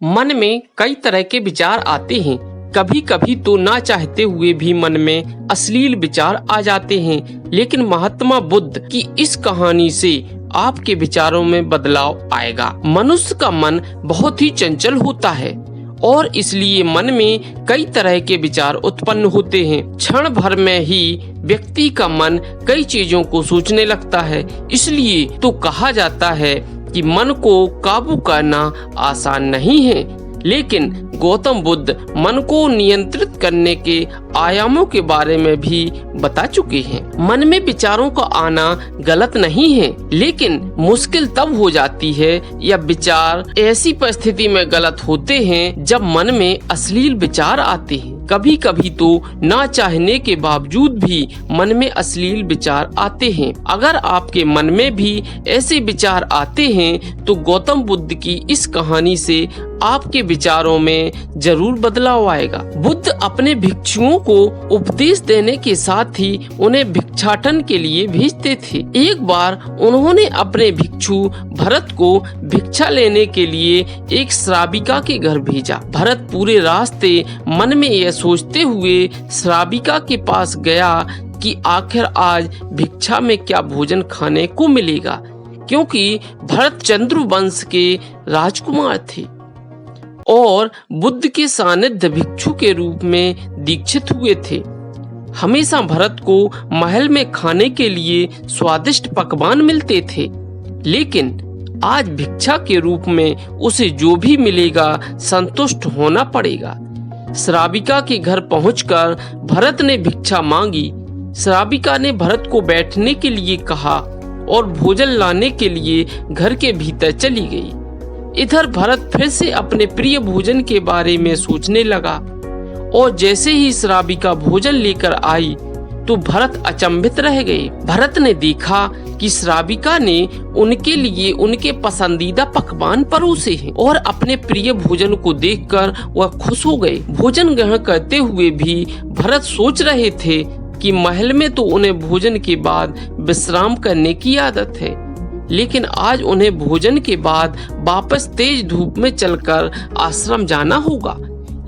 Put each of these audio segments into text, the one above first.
मन में कई तरह के विचार आते हैं। कभी कभी तो ना चाहते हुए भी मन में अश्लील विचार आ जाते हैं, लेकिन महात्मा बुद्ध की इस कहानी से आपके विचारों में बदलाव आएगा। मनुष्य का मन बहुत ही चंचल होता है और इसलिए मन में कई तरह के विचार उत्पन्न होते हैं। क्षण भर में ही व्यक्ति का मन कई चीजों को सोचने लगता है। इसलिए तो कहा जाता है कि मन को काबू करना आसान नहीं है, लेकिन गौतम बुद्ध मन को नियंत्रित करने के आयामों के बारे में भी बता चुके हैं। मन में विचारों का आना गलत नहीं है, लेकिन मुश्किल तब हो जाती है या विचार ऐसी परिस्थिति में गलत होते हैं जब मन में अश्लील विचार आते हैं। कभी कभी तो ना चाहने के बावजूद भी मन में अश्लील विचार आते हैं। अगर आपके मन में भी ऐसे विचार आते हैं तो गौतम बुद्ध की इस कहानी से आपके विचारों में जरूर बदलाव आएगा। बुद्ध अपने भिक्षुओं को उपदेश देने के साथ ही उन्हें भिक्षाटन के लिए भेजते थे। एक बार उन्होंने अपने भिक्षु भरत को भिक्षा लेने के लिए एक श्राविका के घर भेजा। भरत पूरे रास्ते मन में यह सोचते हुए श्राविका के पास गया कि आखिर आज भिक्षा में क्या भोजन खाने को मिलेगा, क्योंकि भरत चंद्र वंश के राजकुमार थे और बुद्ध के सानिध्य भिक्षु के रूप में दीक्षित हुए थे। हमेशा भरत को महल में खाने के लिए स्वादिष्ट पकवान मिलते थे, लेकिन आज भिक्षा के रूप में उसे जो भी मिलेगा संतुष्ट होना पड़ेगा। श्राविका के घर पहुंचकर भरत ने भिक्षा मांगी। श्राविका ने भरत को बैठने के लिए कहा और भोजन लाने के लिए घर के भीतर चली गई। इधर भरत फिर से अपने प्रिय भोजन के बारे में सोचने लगा और जैसे ही श्राविका भोजन लेकर आई तो भरत अचंभित रह गए। भरत ने देखा कि श्राविका ने उनके लिए उनके पसंदीदा पकवान परोसे हैं और अपने प्रिय भोजन को देखकर वह खुश हो गए। भोजन ग्रहण करते हुए भी भरत सोच रहे थे कि महल में तो उन्हें भोजन के बाद विश्राम करने की आदत है, लेकिन आज उन्हें भोजन के बाद वापस तेज धूप में चलकर आश्रम जाना होगा।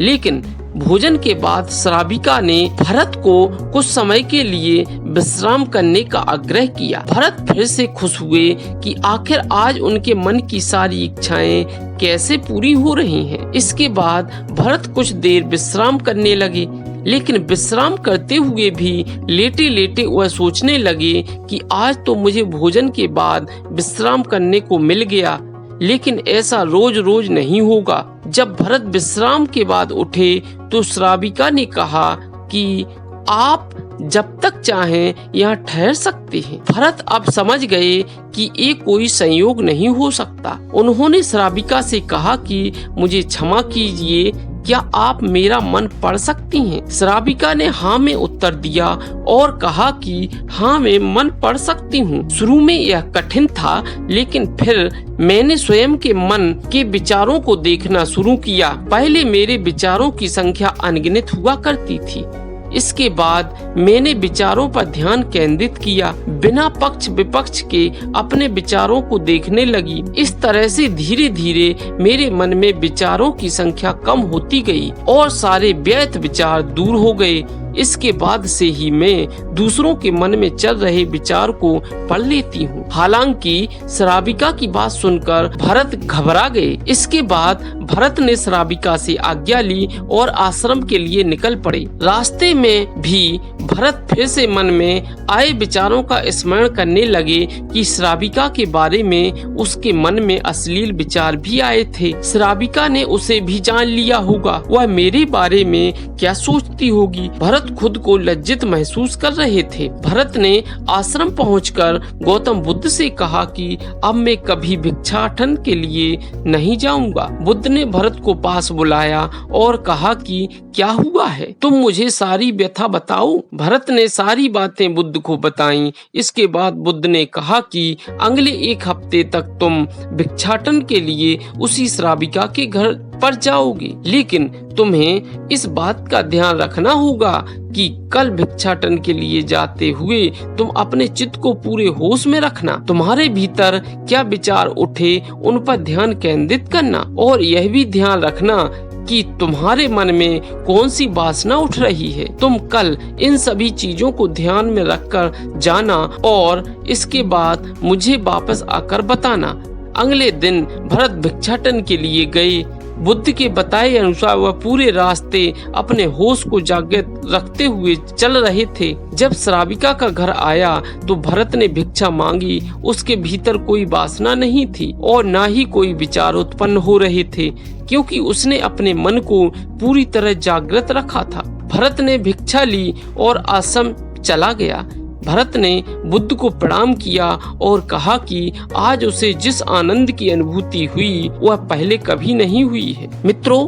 लेकिन भोजन के बाद श्राविका ने भरत को कुछ समय के लिए विश्राम करने का आग्रह किया। भरत फिर से खुश हुए कि आखिर आज उनके मन की सारी इच्छाएं कैसे पूरी हो रही हैं। इसके बाद भरत कुछ देर विश्राम करने लगे, लेकिन विश्राम करते हुए भी लेटे लेटे वह सोचने लगे कि आज तो मुझे भोजन के बाद विश्राम करने को मिल गया, लेकिन ऐसा रोज रोज नहीं होगा। जब भरत विश्राम के बाद उठे तो श्राविका ने कहा कि आप जब तक चाहें यहाँ ठहर सकते हैं। भरत अब समझ गए कि ये कोई संयोग नहीं हो सकता। उन्होंने श्राविका से कहा कि मुझे क्षमा कीजिए, क्या आप मेरा मन पढ़ सकती हैं? श्राविका ने हाँ में उत्तर दिया और कहा कि हाँ मैं मन पढ़ सकती हूँ। शुरू में यह कठिन था, लेकिन फिर मैंने स्वयं के मन के विचारों को देखना शुरू किया। पहले मेरे विचारों की संख्या अनगिनत हुआ करती थी। इसके बाद मैंने विचारों पर ध्यान केंद्रित किया, बिना पक्ष विपक्ष के अपने विचारों को देखने लगी। इस तरह से धीरे धीरे मेरे मन में विचारों की संख्या कम होती गई और सारे व्यर्थ विचार दूर हो गए। इसके बाद से ही मैं दूसरों के मन में चल रहे विचार को पढ़ लेती हूँ। हालांकि श्राविका की बात सुनकर भरत घबरा गए। इसके बाद भरत ने श्राविका से आज्ञा ली और आश्रम के लिए निकल पड़े। रास्ते में भी भरत फिर से मन में आए विचारों का स्मरण करने लगे कि श्राविका के बारे में उसके मन में अश्लील विचार भी आए थे। श्राविका ने उसे भी जान लिया होगा, वह मेरे बारे में क्या सोचती होगी। भरत खुद को लज्जित महसूस कर रहे थे। भरत ने आश्रम पहुंचकर गौतम बुद्ध से कहा कि अब मैं कभी भिक्षाटन के लिए नहीं जाऊंगा। बुद्ध ने भरत को पास बुलाया और कहा कि क्या हुआ है, तुम मुझे सारी व्यथा बताओ। भरत ने सारी बातें बुद्ध को बताई। इसके बाद बुद्ध ने कहा कि अगले एक हफ्ते तक तुम भिक्षाटन के लिए उसी श्राविका के घर पर जाओगे। लेकिन तुम्हें इस बात का ध्यान रखना होगा कि कल भिक्षाटन के लिए जाते हुए तुम अपने चित्त को पूरे होश में रखना। तुम्हारे भीतर क्या विचार उठे उन पर ध्यान केंद्रित करना, और यह भी ध्यान रखना कि तुम्हारे मन में कौन सी वासना उठ रही है। तुम कल इन सभी चीजों को ध्यान में रखकर जाना और इसके बाद मुझे वापस आकर बताना। अगले दिन भरत भिक्षाटन के लिए गए। बुद्ध के बताए अनुसार वह पूरे रास्ते अपने होश को जागृत रखते हुए चल रहे थे। जब श्राविका का घर आया तो भरत ने भिक्षा मांगी। उसके भीतर कोई वासना नहीं थी और न ही कोई विचार उत्पन्न हो रहे थे, क्योंकि उसने अपने मन को पूरी तरह जागृत रखा था। भरत ने भिक्षा ली और आश्रम चला गया। भरत ने बुद्ध को प्रणाम किया और कहा कि आज उसे जिस आनंद की अनुभूति हुई वह पहले कभी नहीं हुई है। मित्रों,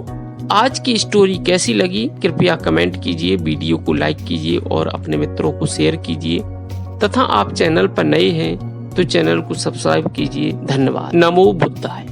आज की स्टोरी कैसी लगी कृपया कमेंट कीजिए, वीडियो को लाइक कीजिए और अपने मित्रों को शेयर कीजिए, तथा आप चैनल पर नए हैं तो चैनल को सब्सक्राइब कीजिए। धन्यवाद। नमो बुद्धाय।